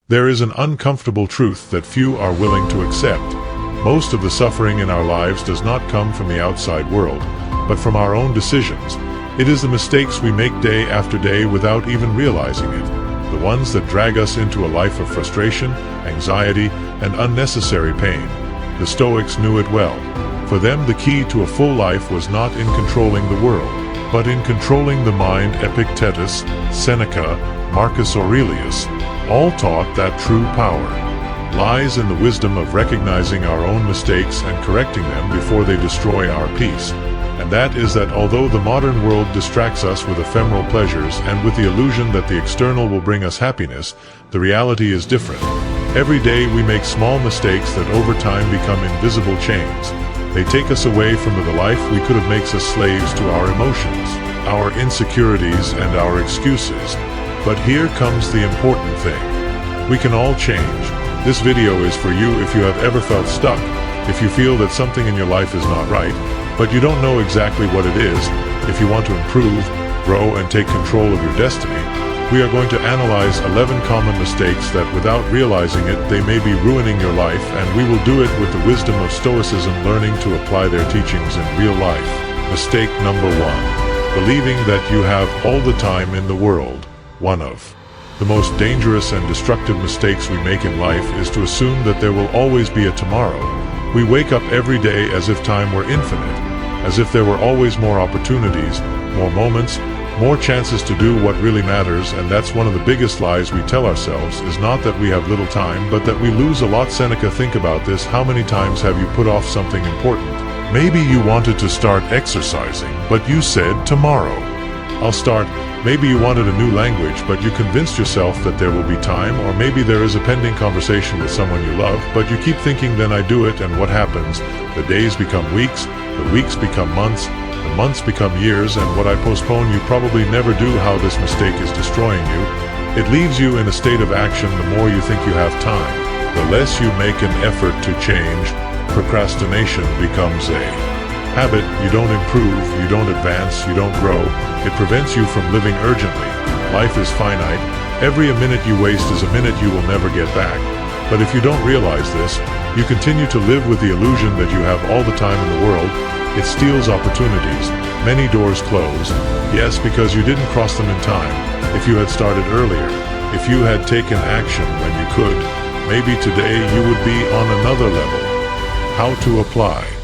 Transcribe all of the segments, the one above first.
There is an uncomfortable truth that few are willing to accept. Most of the suffering in our lives does not come from the outside world, but from our own decisions. It is the mistakes we make day after day without even realizing it, the ones that drag us into a life of frustration, anxiety, and unnecessary pain. The Stoics knew it well. For them, the key to a full life was not in controlling the world, but in controlling the mind. Epictetus, Seneca, Marcus Aurelius, all taught that true power lies in the wisdom of recognizing our own mistakes and correcting them before they destroy our peace. And that is that although the modern world distracts us with ephemeral pleasures and with the illusion that the external will bring us happiness, the reality is different. Every day we make small mistakes that over time become invisible chains. They take us away from the life we could have, makes us slaves to our emotions, our insecurities, and our excuses. But here comes the important thing. We can all change. This video is for you if you have ever felt stuck, if you feel that something in your life is not right, but you don't know exactly what it is, if you want to improve, grow, and take control of your destiny. We are going to analyze 11 common mistakes that, without realizing it, they may be ruining your life, and we will do it with the wisdom of Stoicism, learning to apply their teachings in real life. Mistake number 1. Believing that you have all the time in the world. One of the most dangerous and destructive mistakes we make in life is to assume that there will always be a tomorrow. We wake up every day as if time were infinite, as if there were always more opportunities, more moments, more chances to do what really matters. And that's one of the biggest lies we tell ourselves, is not that we have little time, but that we lose a lot. Seneca, think about this. How many times have you put off something important? Maybe you wanted to start exercising, but you said tomorrow. I'll start. Maybe you wanted a new language, but you convinced yourself that there will be time. Or maybe there is a pending conversation with someone you love, but you keep thinking, then I do it, and what happens? The days become weeks, the weeks become months, the months become years, and what I postpone you probably never do. How this mistake is destroying you. It leaves you in a state of action. The more you think you have time, the less you make an effort to change. Procrastination becomes a habit. You don't improve, you don't advance, you don't grow. It prevents you from living urgently. Life is finite. Every minute you waste is a minute you will never get back. But if you don't realize this, you continue to live with the illusion that you have all the time in the world. It steals opportunities. Many doors close. Yes, because you didn't cross them in time. If you had started earlier, if you had taken action when you could, maybe today you would be on another level. How to apply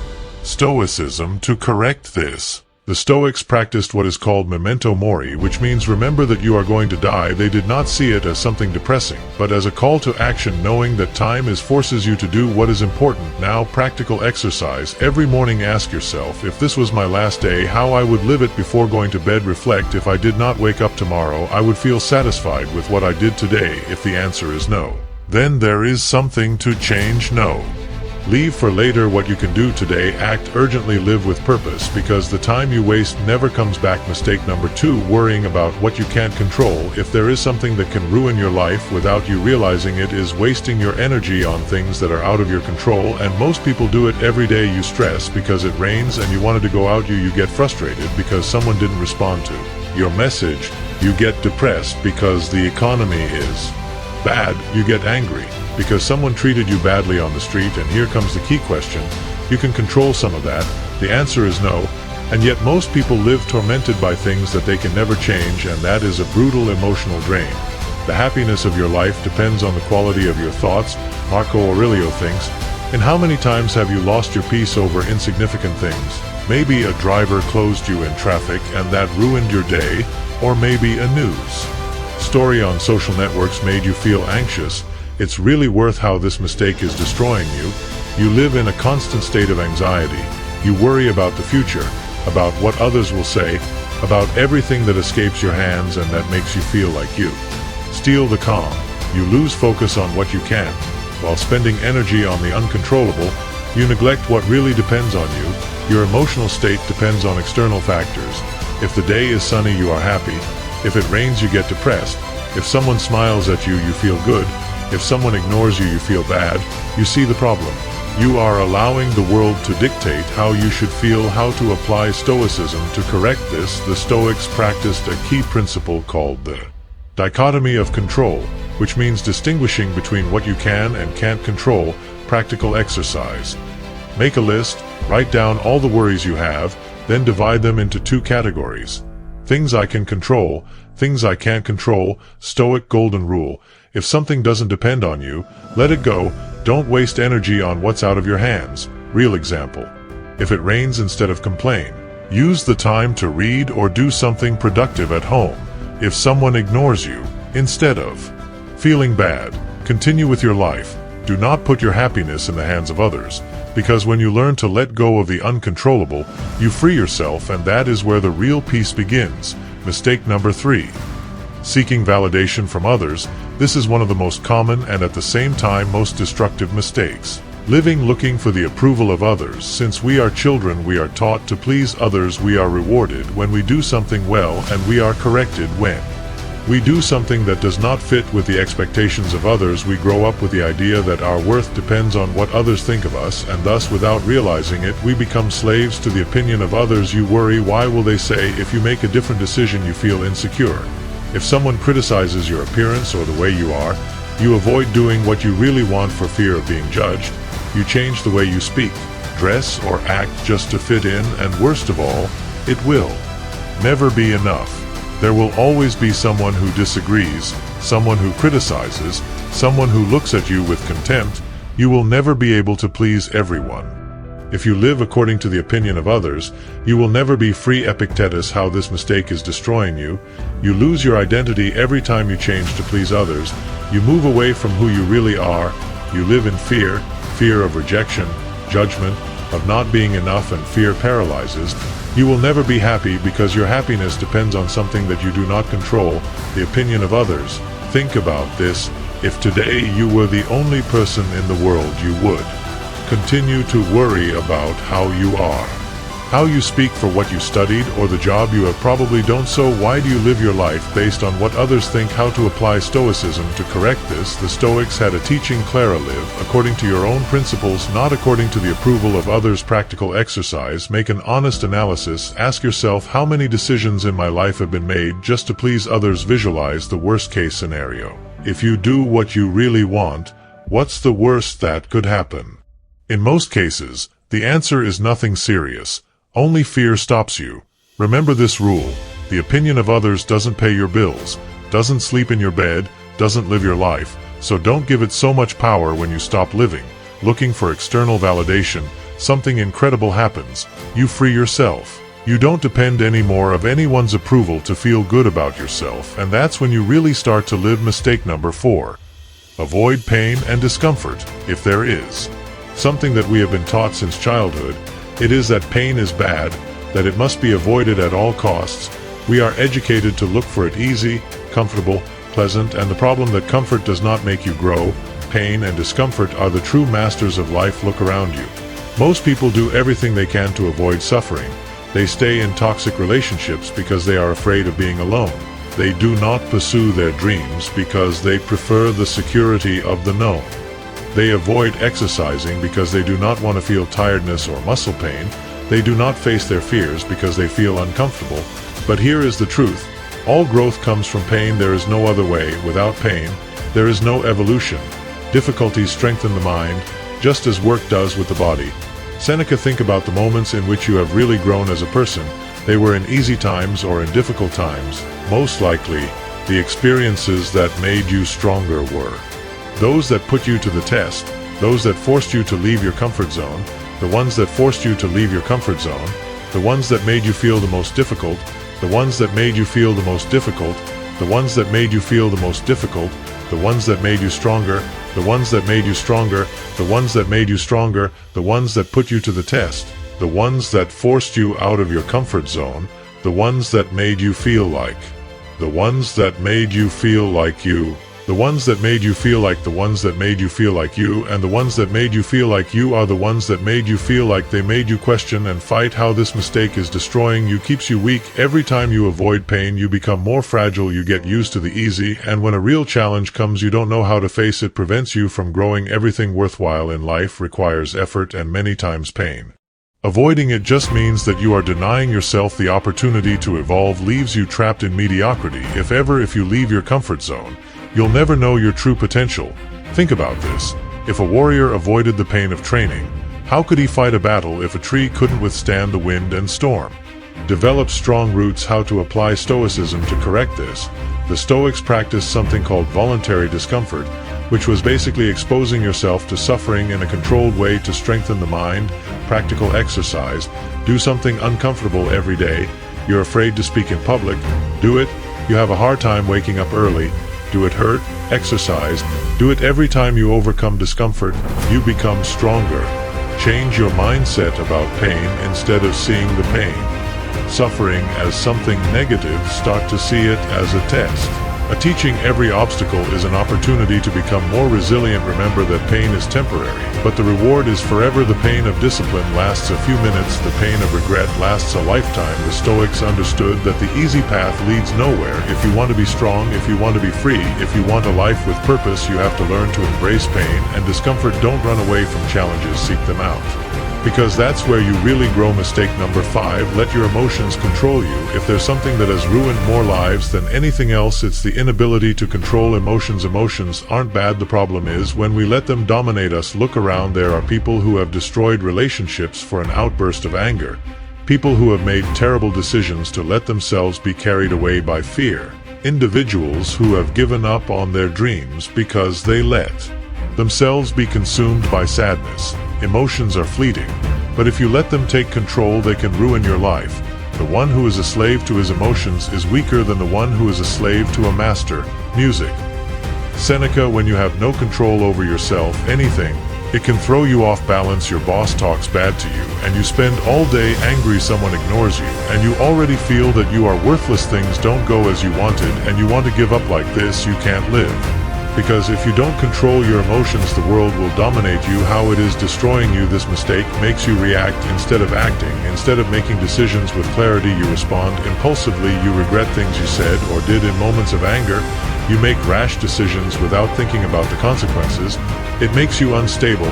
Stoicism to correct this. The Stoics practiced what is called memento mori, which means remember that you are going to die. They did not see it as something depressing, but as a call to action, knowing that time forces you to do what is important. Now, practical exercise. Every morning ask yourself, if this was my last day, how I would live it. Before going to bed, reflect, if I did not wake up tomorrow, I would feel satisfied with what I did today. If the answer is no, then there is something to change. No. Leave for later what you can do today. Act urgently. Live with purpose, because the time you waste never comes back. Mistake number 2. Worrying about what you can't control. If there is something that can ruin your life without you realizing it, is wasting your energy on things that are out of your control, and most people do it every day. You stress because it rains and you wanted to go out. You get frustrated because someone didn't respond to your message. You get depressed because the economy is bad. You get angry because someone treated you badly on the street. And here comes the key question. You can control some of that. The answer is no. And yet most people live tormented by things that they can never change, and that is a brutal emotional drain. The happiness of your life depends on the quality of your thoughts. Marcus Aurelius thinks. And how many times have you lost your peace over insignificant things? Maybe a driver closed you in traffic and that ruined your day, or maybe a news story on social networks made you feel anxious. It's really worth how this mistake is destroying you. You live in a constant state of anxiety. You worry about the future, about what others will say, about everything that escapes your hands and that makes you feel like you steal the calm. You lose focus on what you can. While spending energy on the uncontrollable, you neglect what really depends on you. Your emotional state depends on external factors. If the day is sunny, you are happy. If it rains, you get depressed. If someone smiles at you, you feel good. If someone ignores you, you feel bad. You see the problem. You are allowing the world to dictate how you should feel. How to apply Stoicism to correct this. The Stoics practiced a key principle called the dichotomy of control. which means distinguishing between what you can and can't control. Practical exercise. Make a list, write down all the worries you have, then divide them into two categories. Things I can control, things I can't control. Stoic golden rule. If something doesn't depend on you, let it go. Don't waste energy on what's out of your hands. Real example. If it rains, instead of complain, use the time to read or do something productive at home. If someone ignores you, instead of feeling bad, continue with your life. Do not put your happiness in the hands of others, because when you learn to let go of the uncontrollable, you free yourself, and that is where the real peace begins. Mistake number 3. Seeking validation from others. This is one of the most common and at the same time most destructive mistakes. Living looking for the approval of others. Since we are children, we are taught to please others. We are rewarded when we do something well, and we are corrected when we do something that does not fit with the expectations of others. We grow up with the idea that our worth depends on what others think of us, and thus, without realizing it, we become slaves to the opinion of others. You worry, why will they say? If you make a different decision, you feel insecure. If someone criticizes your appearance or the way you are, you avoid doing what you really want for fear of being judged. You change the way you speak, dress, or act just to fit in, and worst of all, it will never be enough. There will always be someone who disagrees, someone who criticizes, someone who looks at you with contempt. You will never be able to please everyone. If you live according to the opinion of others, you will never be free. Epictetus. How this mistake is destroying you. You lose your identity every time you change to please others. You move away from who you really are. You live in fear of rejection, judgment, of not being enough, and fear paralyzes. You will never be happy because your happiness depends on something that you do not control, the opinion of others. Think about this. If today you were the only person in the world, you would continue to worry about how you are, how you speak, for what you studied, or the job you have probably don't. So why do you live your life based on what others think? How to apply Stoicism to correct this. The Stoics had a teaching: Clara, live according to your own principles, not according to the approval of others. Practical exercise. Make an honest analysis. Ask yourself, how many decisions in my life have been made just to please others? Visualize the worst case scenario. If you do what you really want, what's the worst that could happen? In most cases, the answer is nothing serious. Only fear stops you. Remember this rule: the opinion of others doesn't pay your bills, doesn't sleep in your bed, doesn't live your life, so don't give it so much power. When you stop living looking for external validation, something incredible happens. You free yourself. You don't depend anymore of anyone's approval to feel good about yourself, and that's when you really start to live. Mistake number 4. Avoid pain and discomfort. If there is something that we have been taught since childhood, it is that pain is bad, that it must be avoided at all costs. We are educated to look for it easy, comfortable, pleasant, and the problem that comfort does not make you grow. Pain and discomfort are the true masters of life. Look around you. Most people do everything they can to avoid suffering. They stay in toxic relationships because they are afraid of being alone. They do not pursue their dreams because they prefer the security of the known. They avoid exercising because they do not want to feel tiredness or muscle pain. They do not face their fears because they feel uncomfortable. But here is the truth: all growth comes from pain. There is no other way. Without pain, there is no evolution. Difficulties strengthen the mind, just as work does with the body. Seneca. Think about the moments in which you have really grown as a person. They were in easy times or in difficult times. Most likely, the experiences that made you stronger were those that put you to the test, those that forced you to leave your comfort zone, the ones that forced you to leave your comfort zone, the ones that made you feel the most difficult, the ones that made you feel the most difficult, the ones that made you feel the most difficult, the ones that made you stronger, the ones that made you stronger, the ones that made you stronger, the ones that put you to the test, the ones that forced you out of your comfort zone, the ones that made you feel like, the ones that made you feel like you. The ones that made you feel like, the ones that made you feel like you, and the ones that made you feel like you are the ones that made you feel like they made you question and fight. How this mistake is destroying you, keeps you weak. Every time you avoid pain, you become more fragile. You get used to the easy, and when a real challenge comes, you don't know how to face it. Prevents you from growing. Everything worthwhile in life requires effort and many times pain. Avoiding it just means that you are denying yourself the opportunity to evolve, leaves you trapped in mediocrity. If you leave your comfort zone, you'll never know your true potential. Think about this. If a warrior avoided the pain of training, how could he fight a battle if a tree couldn't withstand the wind and storm? Develop strong roots. How to apply Stoicism to correct this. The Stoics practiced something called voluntary discomfort, which was basically exposing yourself to suffering in a controlled way to strengthen the mind. Practical exercise. Do something uncomfortable every day. You're afraid to speak in public. Do it. You have a hard time waking up early. Do it. Hurt. Exercise. Do it every time you overcome discomfort. You become stronger. Change your mindset about pain instead of seeing the pain. Suffering as something negative, start to see it as a test. A teaching. Every obstacle is an opportunity to become more resilient. Remember that pain is temporary, but the reward is forever. The pain of discipline lasts a few minutes. The pain of regret lasts a lifetime. The Stoics understood that the easy path leads nowhere. If you want to be strong, if you want to be free, if you want a life with purpose, you have to learn to embrace pain and discomfort. Don't run away from challenges, seek them out, because that's where you really grow. Mistake number 5, let your emotions control you. If there's something that has ruined more lives than anything else, it's the inability to control emotions. Emotions aren't bad. The problem is when we let them dominate us. Look around. There are people who have destroyed relationships for an outburst of anger. People who have made terrible decisions to let themselves be carried away by fear. Individuals who have given up on their dreams because they let themselves be consumed by sadness. Emotions are fleeting, but if you let them take control, they can ruin your life. The one who is a slave to his emotions is weaker than the one who is a slave to a master. Music. Seneca. When you have no control over yourself, anything, it can throw you off balance. Your boss talks bad to you, and you spend all day angry. Someone ignores you, and you already feel that you are worthless. Things don't go as you wanted, and you want to give up. Like this, you can't live. Because if you don't control your emotions, the world will dominate you. How it is destroying you. This mistake makes you react instead of acting. Instead of making decisions with clarity, you respond impulsively. You regret things you said or did in moments of anger. You make rash decisions without thinking about the consequences. It makes you unstable.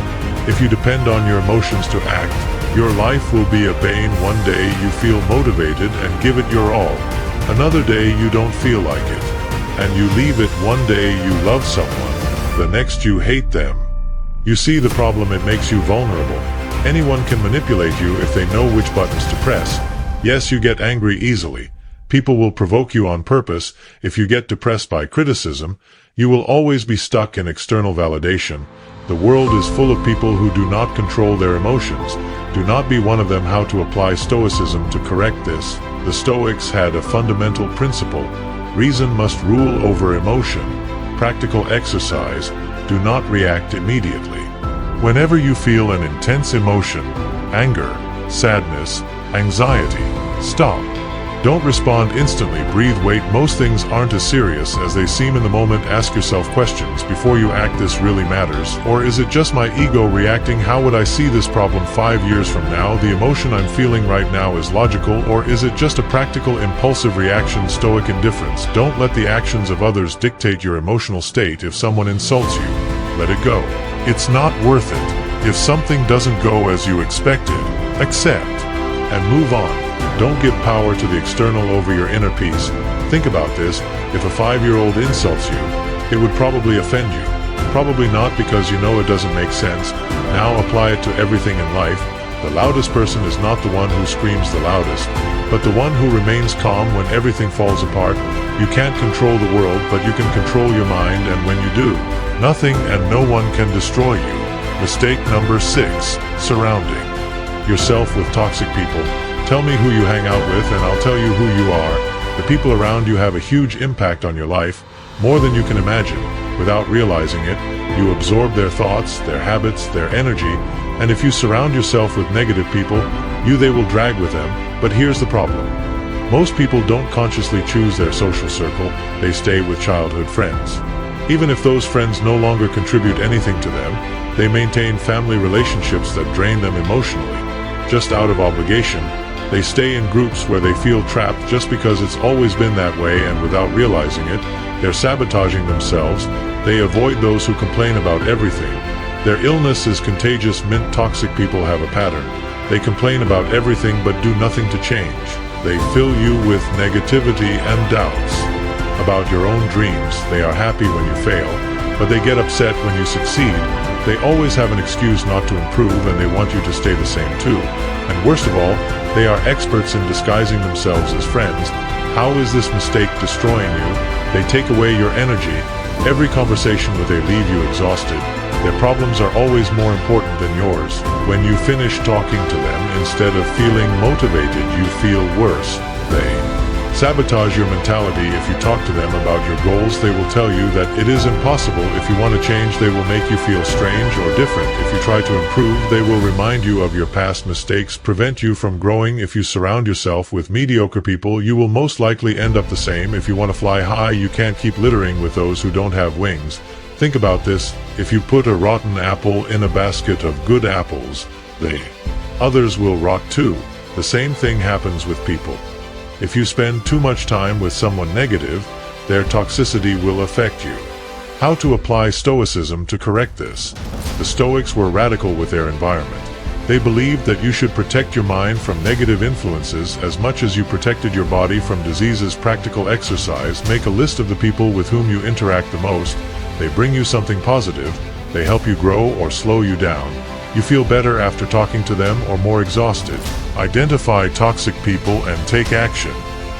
If you depend on your emotions to act, your life will be a bane. One day you feel motivated and give it your all. Another day you don't feel like it, and you leave it. One day you love someone, the next you hate them. You see the problem. It makes you vulnerable. Anyone can manipulate you if they know which buttons to press. Yes, you get angry easily. People will provoke you on purpose. If you get depressed by criticism, you will always be stuck in external validation. The world is full of people who do not control their emotions. Do not be one of them. How to apply Stoicism to correct this. The Stoics had a fundamental principle. Reason must rule over emotion. Practical exercise. Do not react immediately. Whenever you feel an intense emotion, anger, sadness, anxiety, stop. Don't respond instantly. Breathe. Wait. Most things aren't as serious as they seem in the moment. Ask yourself questions before you act. This really matters, or is it just my ego reacting? How would I see this problem 5 years from now? The emotion I'm feeling right now is logical, or is it just a practical impulsive reaction? Stoic indifference. Don't let the actions of others dictate your emotional state. If someone insults you, let it go. It's not worth it. If something doesn't go as you expected, accept and move on. Don't give power to the external over your inner peace. Think about this. If a 5-year-old insults you, it would probably offend you. Probably not, because you know it doesn't make sense. Now apply it to everything in life. The loudest person is not the one who screams the loudest, but the one who remains calm when everything falls apart. You can't control the world, but you can control your mind, and when you do, nothing and no one can destroy you. Mistake number 6, surrounding yourself with toxic people. Tell me who you hang out with and I'll tell you who you are. The people around you have a huge impact on your life, more than you can imagine. Without realizing it, you absorb their thoughts, their habits, their energy, and if you surround yourself with negative people, they will drag with them. But here's the problem. Most people don't consciously choose their social circle. They stay with childhood friends. Even if those friends no longer contribute anything to them, they maintain family relationships that drain them emotionally. Just out of obligation, they stay in groups where they feel trapped just because it's always been that way, and without realizing it, they're sabotaging themselves. They avoid those who complain about everything. Their illness is contagious. Toxic people have a pattern. They complain about everything but do nothing to change. They fill you with negativity and doubts. about your own dreams. They are happy when you fail, but they get upset when you succeed. They always have an excuse not to improve, and they want you to stay the same too. And worst of all, they are experts in disguising themselves as friends. How is this mistake destroying you? They take away your energy. Every conversation with they leave you exhausted. Their problems are always more important than yours. When you finish talking to them, instead of feeling motivated, you feel worse. They sabotage your mentality. If you talk to them about your goals, they will tell you that it is impossible. If you want to change, they will make you feel strange or different. If you try to improve, they will remind you of your past mistakes, prevent you from growing. If you surround yourself with mediocre people, you will most likely end up the same. If you want to fly high, you can't keep littering with those who don't have wings. Think about this. If you put a rotten apple in a basket of good apples, others will rot too. The same thing happens with people. If you spend too much time with someone negative, their toxicity will affect you. How to apply Stoicism to correct this? The Stoics were radical with their environment. They believed that you should protect your mind from negative influences as much as you protected your body from diseases. Practical exercise. Make a list of the people with whom you interact the most. They bring you something positive. They help you grow or slow you down. You feel better after talking to them or more exhausted. Identify toxic people and take action.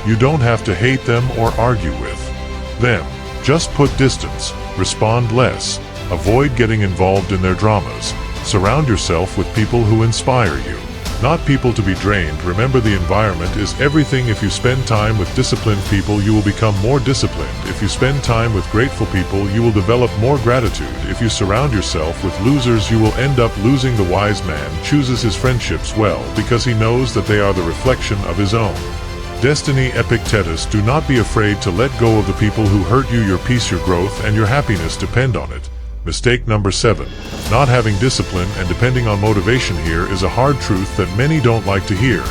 You don't have to hate them or argue with them. Just put distance. Respond less. Avoid getting involved in their dramas. Surround yourself with people who inspire you, not people to be drained. Remember, the environment is everything. If you spend time with disciplined people, you will become more disciplined. If you spend time with grateful people, you will develop more gratitude. If you surround yourself with losers, you will end up losing. The wise man chooses his friendships well because he knows that they are the reflection of his own destiny. Epictetus. Do not be afraid to let go of the people who hurt you. Your peace, your growth, and your happiness depend on it. Mistake number 7. Not having discipline and depending on motivation. Here is a hard truth that many don't like to hear.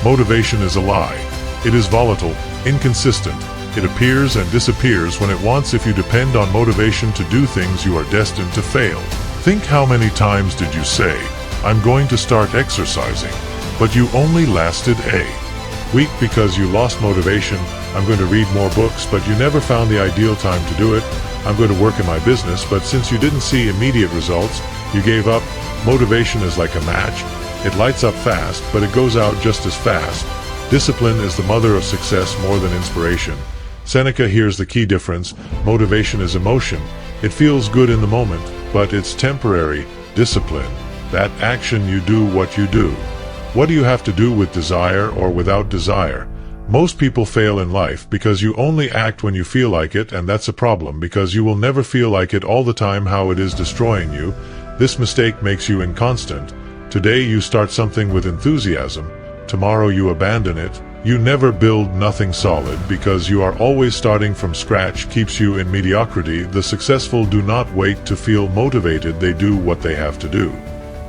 Motivation is a lie. It is volatile, inconsistent. It appears and disappears when it wants. If you depend on motivation to do things, you are destined to fail. Think, how many times did you say, "I'm going to start exercising," but you only lasted a week because you lost motivation? "I'm going to read more books," but you never found the ideal time to do it. "I'm going to work in my business," but since you didn't see immediate results, you gave up. Motivation is like a match. It lights up fast, but it goes out just as fast. Discipline is the mother of success more than inspiration. Seneca. Here's the key difference. Motivation is emotion. It feels good in the moment, but it's temporary. Discipline, that action, you do what you do. What do you have to do with desire or without desire? Most people fail in life because you only act when you feel like it, and that's a problem because you will never feel like it all the time. How it is destroying you. This mistake makes you inconstant. Today you start something with enthusiasm. Tomorrow you abandon it. You never build nothing solid because you are always starting from scratch. Keeps you in mediocrity. The successful do not wait to feel motivated. They do what they have to do,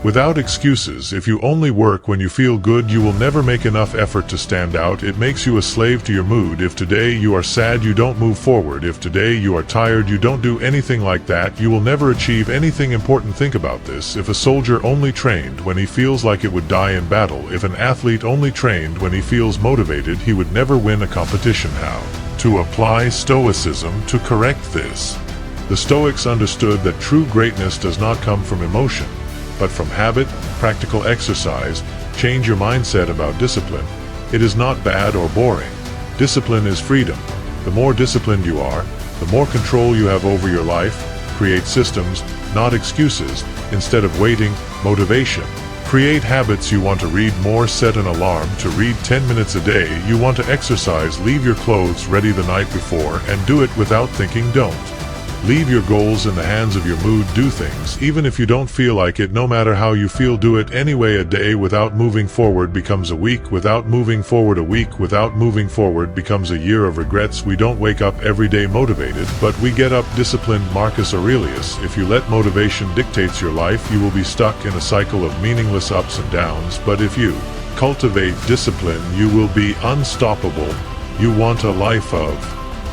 without excuses. If you only work when you feel good, you will never make enough effort to stand out. It makes you a slave to your mood. If today you are sad, you don't move forward. If today you are tired, you don't do anything. Like that, you will never achieve anything important. Think about this. If a soldier only trained when he feels like it would die in battle, if an athlete only trained when he feels motivated, he would never win a competition. How to apply Stoicism to correct this? The Stoics understood that true greatness does not come from emotion, but from habit. Practical exercise. Change your mindset about discipline. It is not bad or boring. Discipline is freedom. The more disciplined you are, the more control you have over your life. Create systems, not excuses. Instead of waiting, motivation. Create habits. You want to read more? Set an alarm to read 10 minutes a day. You want to exercise? Leave your clothes ready the night before and do it without thinking. Don't leave your goals in the hands of your mood. Do things even if you don't feel like it. No matter how you feel, do it anyway. A day without moving forward becomes a week without moving forward. A week without moving forward becomes a year of regrets. We don't wake up every day motivated, but we get up disciplined. Marcus Aurelius. If you let motivation dictate your life, you will be stuck in a cycle of meaningless ups and downs. But if you cultivate discipline, you will be unstoppable. You want a life of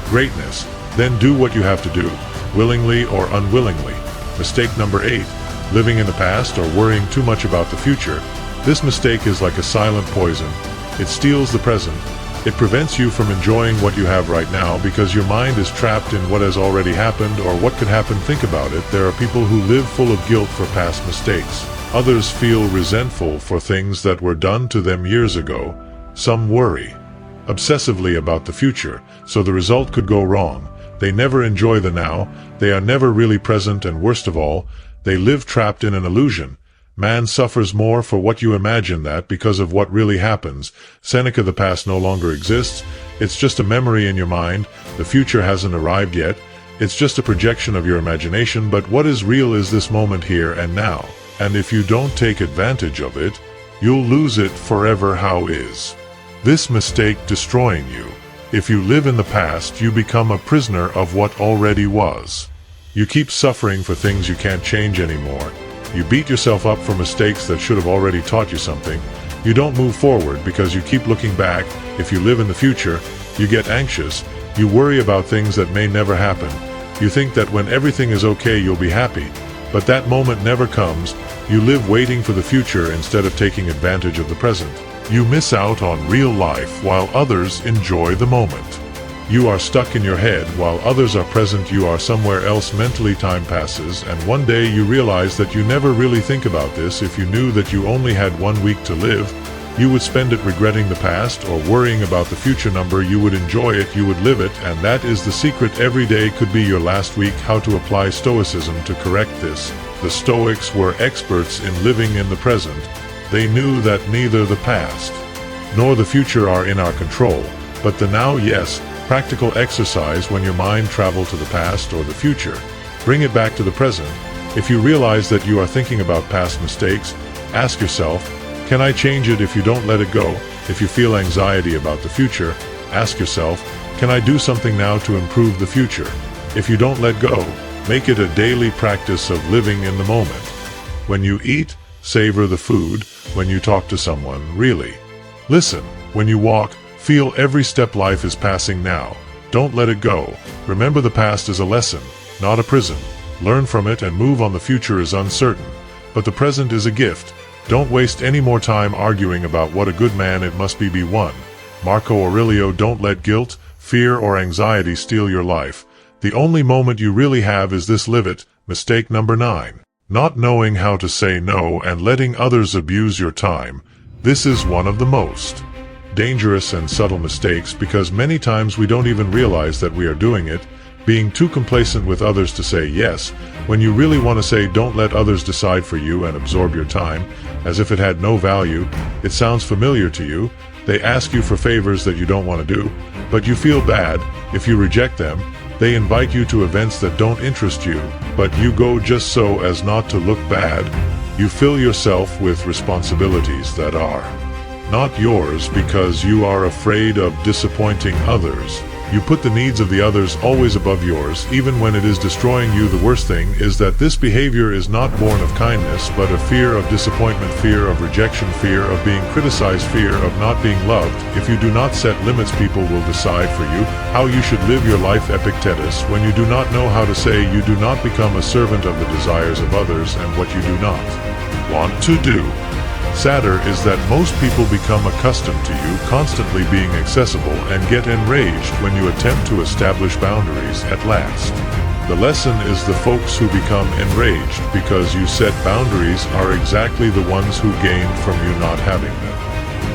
greatness? Then do what you have to do, willingly or unwillingly. Mistake number 8. Living in the past or worrying too much about the future. This mistake is like a silent poison. It steals the present. It prevents you from enjoying what you have right now because your mind is trapped in what has already happened or what could happen. Think about it. There are people who live full of guilt for past mistakes. Others feel resentful for things that were done to them years ago. Some worry obsessively about the future, so the result could go wrong. They never enjoy the now. They are never really present, and worst of all, they live trapped in an illusion. Man suffers more for what you imagine that because of what really happens. Seneca, the past no longer exists. It's just a memory in your mind. The future hasn't arrived yet. It's just a projection of your imagination, but what is real is this moment here and now. And if you don't take advantage of it, you'll lose it forever. How is this mistake destroying you? If you live in the past, you become a prisoner of what already was. You keep suffering for things you can't change anymore. You beat yourself up for mistakes that should have already taught you something. You don't move forward because you keep looking back. If you live in the future, you get anxious. You worry about things that may never happen. You think that when everything is okay, you'll be happy. But that moment never comes. You live waiting for the future instead of taking advantage of the present. You miss out on real life while others enjoy the moment. You are stuck in your head while others are present. You are somewhere else mentally. Time passes, and one day you realize that you never really think about this. If you knew that you only had 1 week to live, you would spend it regretting the past or worrying about the future. You would enjoy it, you would live it, and that is the secret. Every day could be your last week. How to apply Stoicism to correct this. The Stoics were experts in living in the present. They knew that neither the past nor the future are in our control, but the now, yes. Practical exercise. When your mind travels to the past or the future, bring it back to the present. If you realize that you are thinking about past mistakes, ask yourself, can I change it? If you don't, let it go. If you feel anxiety about the future, ask yourself, can I do something now to improve the future? If you don't, let go. Make it a daily practice of living in the moment. When you eat, savor the food. When you talk to someone, really listen. When you walk, feel every step. Life is passing now. Don't let it go. Remember, the past is a lesson, not a prison. Learn from it and move on. The future is uncertain, but the present is a gift. Don't waste any more time arguing about what a good man it must be. Be one. Marcus Aurelius. Don't let guilt, fear, or anxiety steal your life. The only moment you really have is this. Live it. Mistake number 9. Not knowing how to say no and letting others abuse your time. This is one of the most dangerous and subtle mistakes because many times we don't even realize that we are doing it. Being too complacent with others to say yes when you really want to say. Don't let others decide for you and absorb your time as if it had no value. It sounds familiar to you. They ask you for favors that you don't want to do, but you feel bad if you reject them. They invite you to events that don't interest you, but you go just so as not to look bad. You fill yourself with responsibilities that are not yours because you are afraid of disappointing others. You put the needs of the others always above yours, even when it is destroying you. The worst thing is that this behavior is not born of kindness, but a fear of disappointment, fear of rejection, fear of being criticized, fear of not being loved. If you do not set limits, people will decide for you how you should live your life. Epictetus. When you do not know how to say, you do not become a servant of the desires of others and what you do not want to do. Sadder is that most people become accustomed to you constantly being accessible and get enraged when you attempt to establish boundaries at last. The lesson is the folks who become enraged because you set boundaries are exactly the ones who gain from you not having them.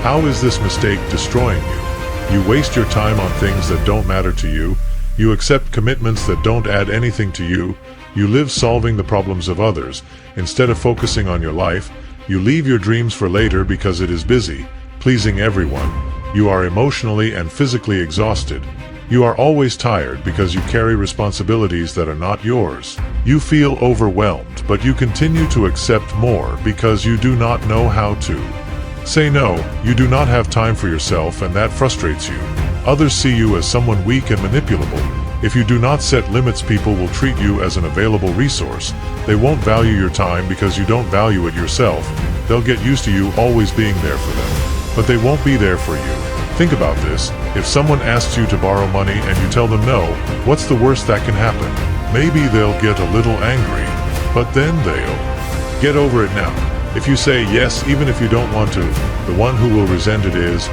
How is this mistake destroying you? You waste your time on things that don't matter to you. You accept commitments that don't add anything to you. You live solving the problems of others instead of focusing on your life. You leave your dreams for later because it is busy pleasing everyone. You are emotionally and physically exhausted. You are always tired because you carry responsibilities that are not yours. You feel overwhelmed, but you continue to accept more because you do not know how to say no. You do not have time for yourself, and that frustrates you. Others see you as someone weak and manipulable. If you do not set limits, people will treat you as an available resource. They won't value your time because you don't value it yourself. They'll get used to you always being there for them, but they won't be there for you. Think about this. If someone asks you to borrow money and you tell them no, what's the worst that can happen? Maybe they'll get a little angry, but then they'll get over it. Now, If you say yes even if you don't want to, the one who will resent it is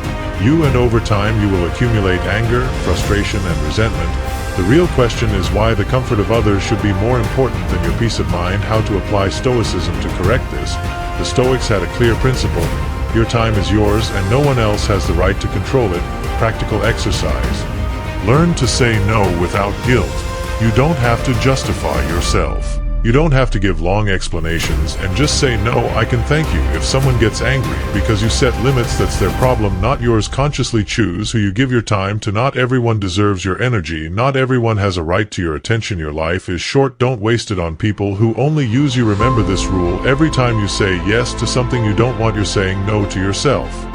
you, and over time you will accumulate anger, frustration, and resentment. The real question is why the comfort of others should be more important than your peace of mind. How to apply Stoicism to correct this. The Stoics had a clear principle: your time is yours and no one else has the right to control it. Practical exercise. Learn to say no without guilt. You don't have to justify yourself. You don't have to give long explanations, and just say no, I can thank you. If someone gets angry because you set limits, that's their problem, not yours. Consciously choose who you give your time to. Not everyone deserves your energy. Not everyone has a right to your attention. Your life is short. Don't waste it on people who only use you. Remember this rule: every time you say yes to something you don't want, you're saying no to yourself.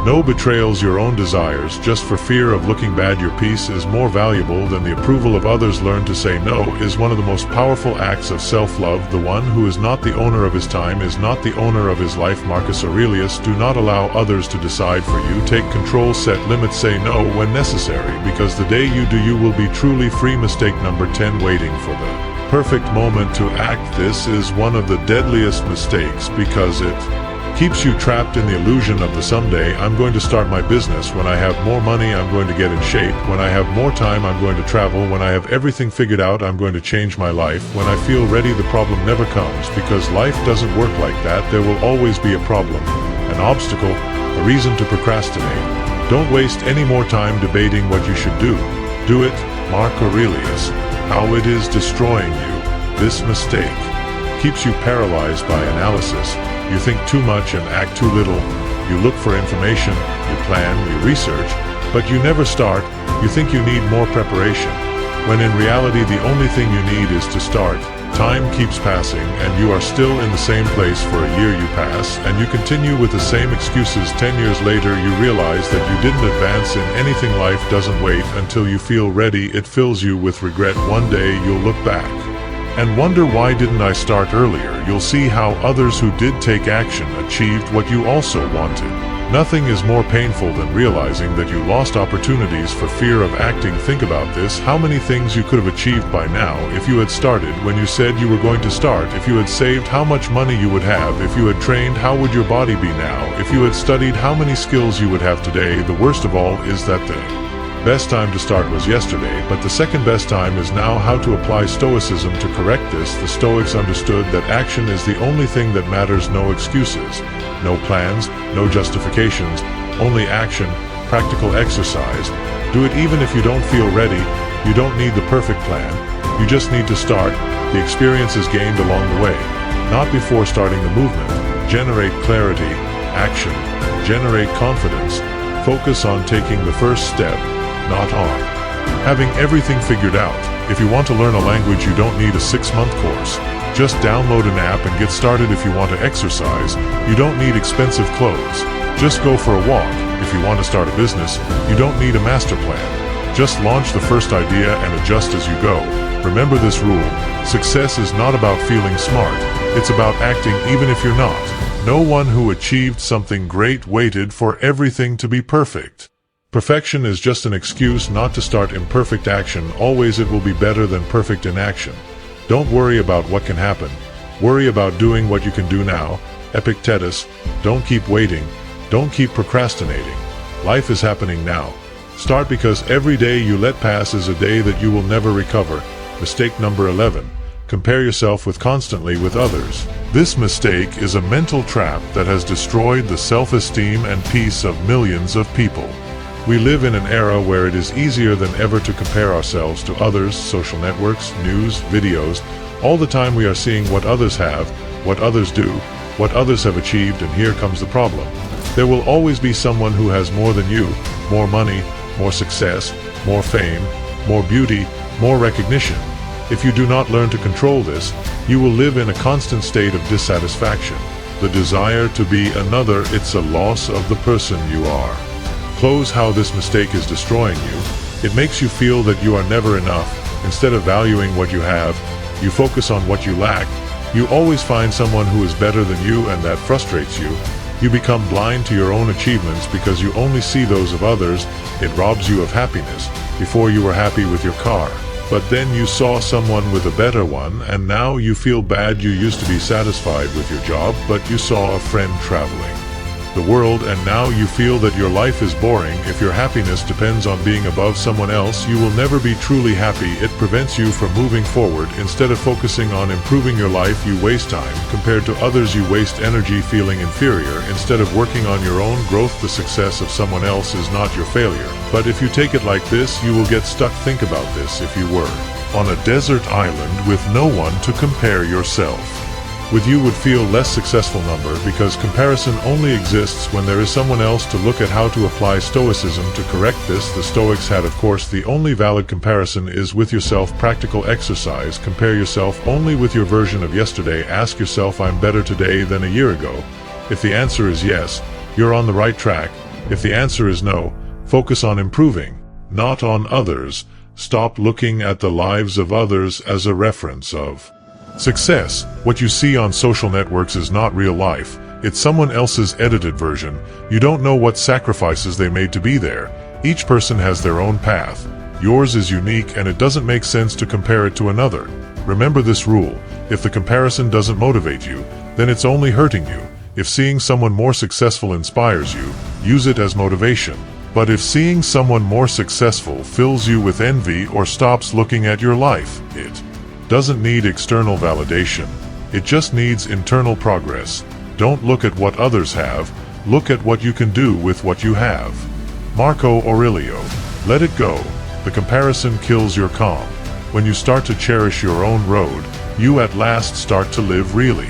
No betrayals your own desires just for fear of looking bad. Your peace is more valuable than the approval of others. Learn to say no is one of the most powerful acts of self-love. The one who is not the owner of his time is not the owner of his life. Marcus Aurelius. Do not allow others to decide for you. Take control, set limits, say no when necessary, because the day you do, you will be truly free. Mistake number 10: waiting for the perfect moment to act. This is one of the deadliest mistakes because it keeps you trapped in the illusion of the someday I'm going to start my business, when I have more money I'm going to get in shape, when I have more time I'm going to travel, when I have everything figured out I'm going to change my life. When I feel ready, the problem never comes, because life doesn't work like that. There will always be a problem, an obstacle, a reason to procrastinate. Don't waste any more time debating what you should do. Do it. Marcus Aurelius. How it is destroying you. This mistake keeps you paralyzed by analysis. You think too much and act too little. You look for information, you plan, you research, but you never start. You think you need more preparation, when in reality the only thing you need is to start. Time keeps passing and you are still in the same place. For a year you pass and you continue with the same excuses. 10 years later you realize that you didn't advance in anything. Life doesn't wait until you feel ready. It fills you with regret. One day you'll look back and wonder, why didn't I start earlier? You'll see how others who did take action achieved what you also wanted. Nothing is more painful than realizing that you lost opportunities for fear of acting. Think about this: how many things you could have achieved by now if you had started when you said you were going to start. If you had saved, how much money you would have. If you had trained, how would your body be now. If you had studied, how many skills you would have today. The worst of all is that the best time to start was yesterday, but the second best time is now. How to apply Stoicism to correct this. The Stoics understood that action is the only thing that matters. No excuses, no plans, no justifications, only action. Practical exercise. Do it even if you don't feel ready. You don't need the perfect plan. You just need to start. The experience is gained along the way, not before starting the movement. Generate clarity. Action. Generate confidence. Focus on taking the first step, not on having everything figured out. If you want to learn a language, you don't need a 6-month course. Just download an app and get started. If you want to exercise, you don't need expensive clothes. Just go for a walk. If you want to start a business, you don't need a master plan. Just launch the first idea and adjust as you go. Remember this rule: success is not about feeling smart. It's about acting even if you're not. No one who achieved something great waited for everything to be perfect. Perfection is just an excuse not to start imperfect action. Always it will be better than perfect inaction. Don't worry about what can happen. Worry about doing what you can do now. Epictetus. Don't keep waiting. Don't keep procrastinating. Life is happening now. Start, because every day you let pass is a day that you will never recover. Mistake number 11. Compare yourself constantly with others. This mistake is a mental trap that has destroyed the self-esteem and peace of millions of people. We live in an era where it is easier than ever to compare ourselves to others. Social networks, news, videos. All the time we are seeing what others have, what others do, what others have achieved, and here comes the problem. There will always be someone who has more than you, more money, more success, more fame, more beauty, more recognition. If you do not learn to control this, you will live in a constant state of dissatisfaction. The desire to be another, it's a loss of the person you are. Close. How this mistake is destroying you. It makes you feel that you are never enough. Instead of valuing what you have, you focus on what you lack. You always find someone who is better than you, and that frustrates you. You become blind to your own achievements because you only see those of others. It robs you of happiness. Before you were happy with your car. but then you saw someone with a better one, and now you feel bad. You used to be satisfied with your job, but you saw a friend traveling the world, and now you feel that your life is boring. If your happiness depends on being above someone else, you will never be truly happy. It prevents you from moving forward. Instead of focusing on improving your life, you waste time. Compared to others, you waste energy feeling inferior. Instead of working on your own growth, the success of someone else is not your failure. But if you take it like this, you will get stuck. Think about this: if you were on a desert island with no one to compare yourself with, you would feel less successful. Because comparison only exists when there is someone else to look at. How to apply Stoicism to correct this? The Stoics had, of course, the only valid comparison is with yourself. Practical exercise: compare yourself only with your version of yesterday. Ask yourself, I'm better today than a year ago. If the answer is yes, you're on the right track. If the answer is no, focus on improving, not on others. Stop looking at the lives of others as a reference of success. What you see on social networks is not real life. It's someone else's edited version. You don't know what sacrifices they made to be there. Each person has their own path. Yours is unique, and it doesn't make sense to compare it to another. Remember this rule: if the comparison doesn't motivate you, then it's only hurting you. If seeing someone more successful inspires you, use it as motivation. But if seeing someone more successful fills you with envy or stops looking at your life, it doesn't need external validation. It just needs internal progress. Don't look at what others have. Look at what you can do with what you have. Marcus Aurelius. Let it go. The comparison kills your calm. When you start to cherish your own road, you at last start to live really.